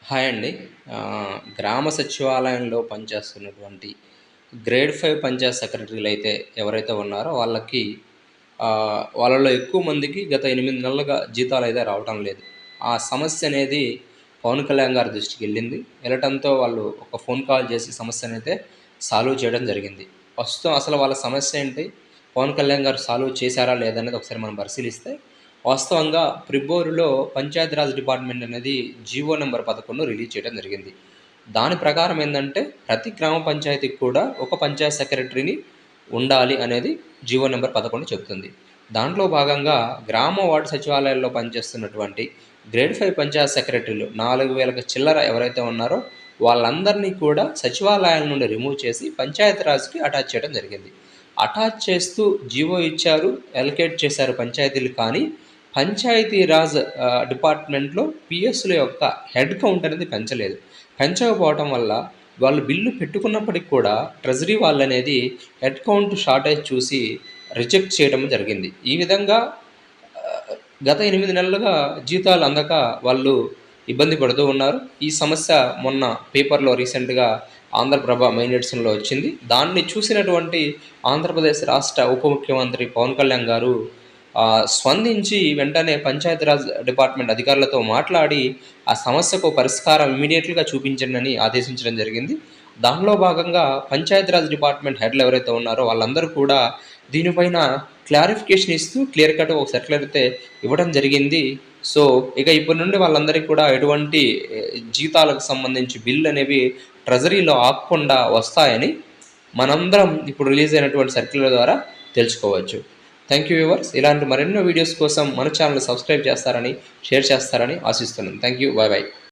Hi అండి. గ్రామ సచివాలయంలో పనిచేస్తున్నటువంటి గ్రేడ్ 5 పంచాయత్ సెక్రటరీలైతే ఎవరైతే ఉన్నారో వాళ్ళకి వాళ్ళలో ఎక్కువ మందికి గత 8 నెలలుగా జీతాలైతే రావటం లేదు. ఆ సమస్య అనేది పవన్ కళ్యాణ్ గారి దృష్టికెళ్ళింది. ఎళ్ళటంతో వాళ్ళు ఒక ఫోన్ కాల్ చేసి సమస్యనైతే సాల్వ్ చేయడం జరిగింది. ప్రస్తుతం అసలు వాళ్ళ సమస్య ఏంటి? పవన్ కళ్యాణ్ గారు సాల్వ్ చేశారా లేదా అనేది ఒకసారి మనం పరిశీలిస్తే వాస్తవంగా ప్రిబ్బోరులో పంచాయతీరాజ్ డిపార్ట్మెంట్ అనేది జీవో నంబర్ 11 రిలీజ్ చేయడం జరిగింది. దాని ప్రకారం ఏందంటే ప్రతి గ్రామ పంచాయతీకి కూడా ఒక పంచాయత్ సెక్రటరీని ఉండాలి అనేది జీవో నంబర్ 11 చెప్తుంది. దాంట్లో భాగంగా గ్రామ వార్డు సచివాలయాల్లో పనిచేస్తున్నటువంటి గ్రేడ్ 5 పంచాయత్ సెక్రటరీలు 4000కి చిల్లర ఎవరైతే ఉన్నారో వాళ్ళందరినీ కూడా సచివాలయాల నుండి రిమూవ్ చేసి పంచాయతీరాజ్‌కి అటాచ్ చేయడం జరిగింది. అటాచ్ చేస్తూ జీవో ఇచ్చారు, అలొకేట్ చేశారు పంచాయతీలు. కానీ పంచాయతీరాజ్ డిపార్ట్మెంట్‌లో పీఎస్‌ల యొక్క హెడ్ కౌంట్ అనేది పెంచలేదు. పెంచకపోవటం వల్ల వాళ్ళు బిల్లు పెట్టుకున్నప్పటికి కూడా ట్రెజరీ వాళ్ళనేది హెడ్ కౌంట్ షార్టేజ్ చూసి రిజెక్ట్ చేయడం జరిగింది. ఈ విధంగా గత 8 నెలలుగా జీతాలు అందక వాళ్ళు ఇబ్బంది పడుతూ ఉన్నారు. ఈ సమస్య మొన్న పేపర్‌లో రీసెంట్‌గా ఆంధ్రప్రభ మెయిన్ ఎడిషన్‌లో వచ్చింది. దాన్ని చూసినటువంటి ఆంధ్రప్రదేశ్ రాష్ట్ర ఉప ముఖ్యమంత్రి పవన్ కళ్యాణ్ గారు స్పందించి వెంటనే పంచాయతీరాజ్ డిపార్ట్మెంట్ అధికారులతో మాట్లాడి ఆ సమస్యకు పరిష్కారం ఇమ్మీడియేట్‌గా చూపించండని ఆదేశించడం జరిగింది. దానిలో భాగంగా పంచాయతీరాజ్ డిపార్ట్మెంట్ హెడ్‌లు ఎవరైతే ఉన్నారో వాళ్ళందరూ కూడా దీనిపైన క్లారిఫికేషన్ ఇస్తూ క్లియర్ కట్ ఒక సర్క్యులర్ అయితే ఇవ్వడం జరిగింది. సో, ఇక ఇప్పటి నుండి వాళ్ళందరికీ కూడా ఎటువంటి జీతాలకు సంబంధించి బిల్లు అనేవి ట్రెజరీలో ఆగకుండా వస్తాయని మనందరం ఇప్పుడు రిలీజ్ అయినటువంటి సర్క్యులర్ ద్వారా తెలుసుకోవచ్చు. Thank you viewers. ఇలాంటి మరెన్నో వీడియోస్ కోసం మన ఛానల్ సబ్స్క్రైబ్ చేస్తారని, షేర్ చేస్తారని ఆశిస్తున్నాను. Thank you. By by.